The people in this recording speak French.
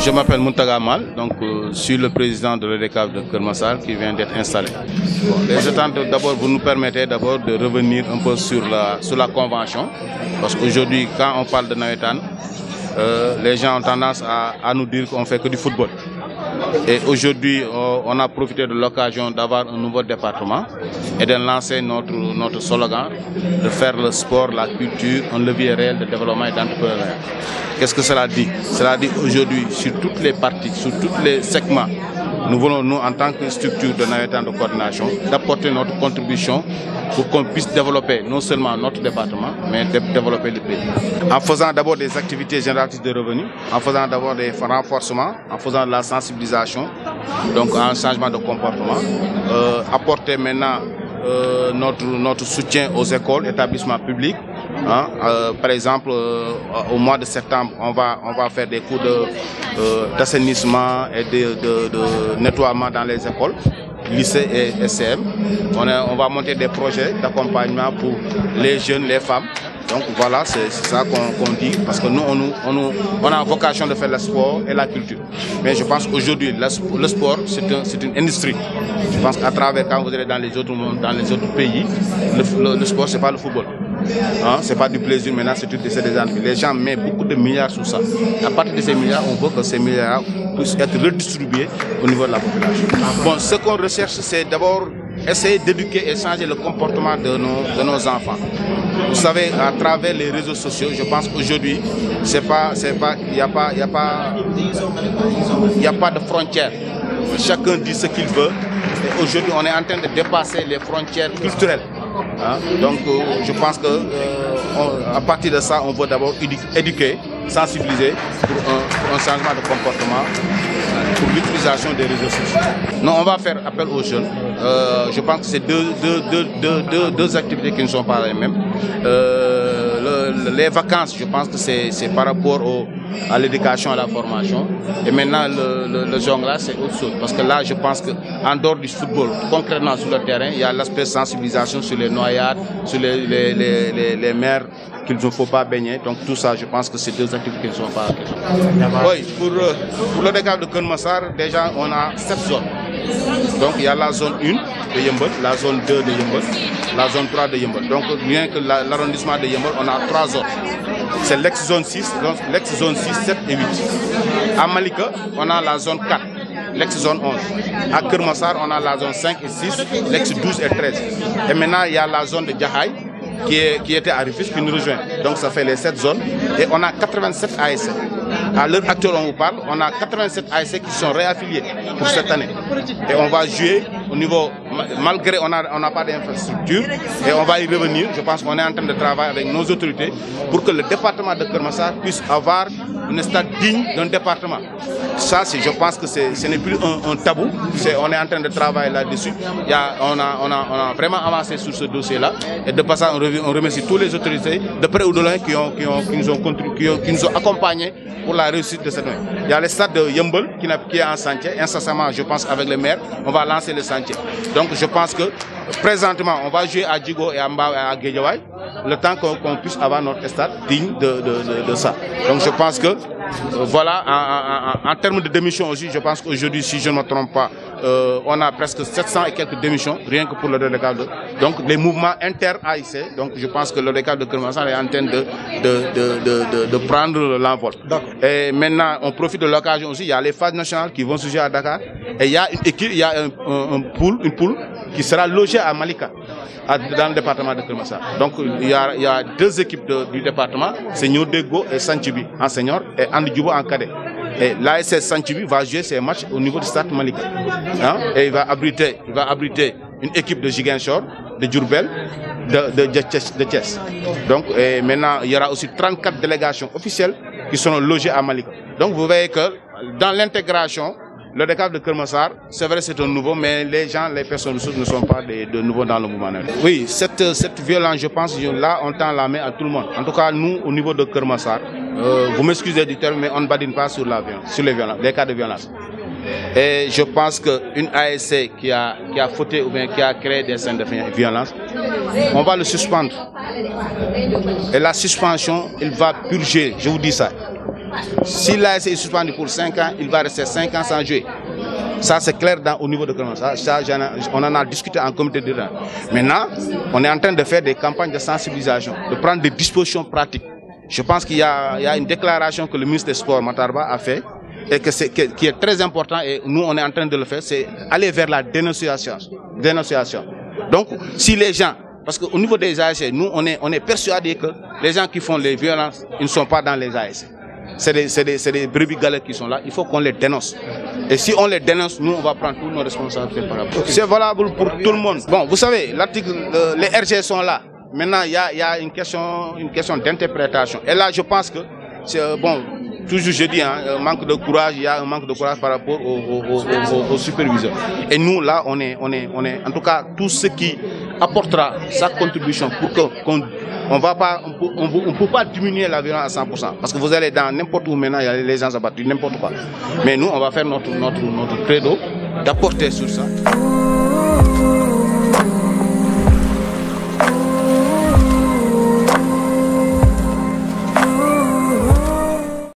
Je m'appelle Mountaga Mal, donc je suis le président de l'EDECAF de Keur Massar qui vient d'être installé. Bon, les attentes, d'abord, vous nous permettez d'abord de revenir un peu sur la convention, parce qu'aujourd'hui, quand on parle de Nawetan, les gens ont tendance à nous dire qu'on fait que du football. Et aujourd'hui, on a profité de l'occasion d'avoir un nouveau département et de lancer notre slogan de faire le sport, la culture, un levier réel de développement et d'entrepreneuriat. Qu'est-ce que cela dit? Cela dit aujourd'hui, sur toutes les parties, sur tous les segments, nous voulons, nous, en tant que structure de Nawetan de coordination, d'apporter notre contribution pour qu'on puisse développer non seulement notre département, mais développer le pays. En faisant d'abord des activités génératrices de revenus, en faisant d'abord des renforcements, en faisant de la sensibilisation, donc un changement de comportement, apporter maintenant notre soutien aux écoles, établissements publics. Hein, par exemple, au mois de septembre, on va faire des cours d'assainissement et de nettoiement dans les écoles, lycées et SCM. On va monter des projets d'accompagnement pour les jeunes, les femmes. Donc voilà, c'est ça qu'on dit, parce que nous, on a vocation de faire le sport et la culture. Mais je pense qu'aujourd'hui, le sport, c'est une industrie. Je pense qu'à travers, quand vous allez dans les autres pays, le sport, c'est pas le football. Hein, c'est pas du plaisir, maintenant c'est des ennuis. Les gens mettent beaucoup de milliards sur ça. À partir de ces milliards, on veut que ces milliards puissent être redistribués au niveau de la population. Bon, ce qu'on recherche, c'est d'abord essayer d'éduquer et changer le comportement de nos enfants. Vous savez, à travers les réseaux sociaux, je pense qu'aujourd'hui, il n'y a pas de frontières. Chacun dit ce qu'il veut. Et aujourd'hui, on est en train de dépasser les frontières culturelles. Hein? Donc, je pense que à partir de ça, on veut d'abord éduquer, sensibiliser pour un changement de comportement, pour l'utilisation des réseaux sociaux. Non, on va faire appel aux jeunes. Je pense que c'est deux activités qui ne sont pas les mêmes. Les vacances, je pense que c'est par rapport à l'éducation, à la formation. Et maintenant, le jonglage, c'est autre chose. Parce que là, je pense qu'en dehors du football, concrètement sur le terrain, il y a l'aspect sensibilisation sur les noyades, sur les mers qu'il ne faut pas baigner. Donc tout ça, je pense que c'est deux activités qui ne sont pas... Oui, pour le dégât de Keur Massar, déjà, on a 7 zones. Donc il y a la zone 1 de Yeumbeul, la zone 2 de Yeumbeul, la zone 3 de Yeumbeul. Donc rien que l'arrondissement de Yeumbeul, on a 3 zones. C'est l'ex-zone 6, l'ex-zone 6, 7 et 8. À Malika, on a la zone 4, l'ex-zone 11. À Keur Massar, on a la zone 5 et 6, l'ex-12 et 13. Et maintenant, il y a la zone de Jaxaay qui était à Rufisque, qui nous rejoint. Donc ça fait les 7 zones. Et on a 87 ASC. À l'heure actuelle, on vous parle, on a 87 ASC qui sont réaffiliés pour cette année. Et on va jouer au niveau, malgré on n'a pas d'infrastructure, et on va y revenir. Je pense qu'on est en train de travailler avec nos autorités pour que le département de Keur Massar puisse avoir un stade digne d'un département. Ça, je pense que ce n'est plus un tabou. On est en train de travailler là-dessus. On a vraiment avancé sur ce dossier-là. Et de passage, on remercie toutes les autorités, de près ou de loin, qui nous ont accompagnés pour la réussite de cette année. Il y a le stade de Yeumbeul qui est en chantier. Incessamment, je pense, avec le maire, on va lancer le chantier. Donc, je pense que présentement, on va jouer à Djigo et à Mbao et à Guédiawaye, le temps qu'on puisse avoir notre stade digne de ça. Donc, je pense que voilà, en termes de démission aussi, je pense qu'aujourd'hui, si je ne me trompe pas, on a presque 700 et quelques démissions, rien que pour le décalage. Donc les mouvements inter-AIC, donc je pense que le décalage de Keur Massar est en train de prendre l'envol. Et maintenant, on profite de l'occasion aussi, il y a les phases nationales qui vont se jouer à Dakar, et il y a une équipe, il y a une poule qui sera logée à Malika, dans le département de Keur Massar. Donc il y a 2 équipes du département, c'est Nyodego et Santhioubi en senior et Andi Djibo en cadet. Et l'ASC Santhioubi va jouer ses matchs au niveau du stade Malika. Hein? Et il va abriter une équipe de Ziguinchor, de Diourbel, de Thiès. Donc maintenant, il y aura aussi 34 délégations officielles qui seront logées à Malika. Donc vous voyez que dans l'intégration, le décalage de Keur Massar, c'est vrai, c'est un nouveau, mais les personnes ressources ne sont pas de nouveaux dans le mouvement. Oui, cette violence, je pense, là, on tend la main à tout le monde. En tout cas, nous, au niveau de Keur Massar, vous m'excusez du terme, mais on ne badine pas sur les violences, les cas de violence. Et je pense qu'une ASC qui a fauté ou bien qui a créé des scènes de violence, on va le suspendre. Et la suspension, il va purger, je vous dis ça. Si l'ASC est suspendu pour 5 ans, il va rester 5 ans sans jouer. Ça, c'est clair au niveau de Clermont. On en a discuté en comité de rang. Maintenant, on est en train de faire des campagnes de sensibilisation, de prendre des dispositions pratiques. Je pense qu'il y a une déclaration que le ministre des Sports, Matarba, a fait et qui est très important, et nous, on est en train de le faire, c'est aller vers la dénonciation. Donc, si les gens, parce qu'au niveau des ASC, nous, on est persuadés que les gens qui font les violences, ils ne sont pas dans les ASC. C'est des brebis galères qui sont là, il faut qu'on les dénonce. Et si on les dénonce, nous, on va prendre toutes nos responsabilités par rapport. C'est valable pour tout le monde. Bon, vous savez, les RG sont là. Maintenant, il y a une question d'interprétation. Et là, je pense que, bon, toujours je dis, un manque de courage, il y a un manque de courage par rapport aux superviseurs. Et nous, là, on est, en tout cas, tout ce qui apportera sa contribution pour qu'on on ne peut pas diminuer la violence à 100%. Parce que vous allez dans n'importe où maintenant, il y a les gens abattus, n'importe quoi. Mais nous, on va faire notre credo d'apporter sur ça.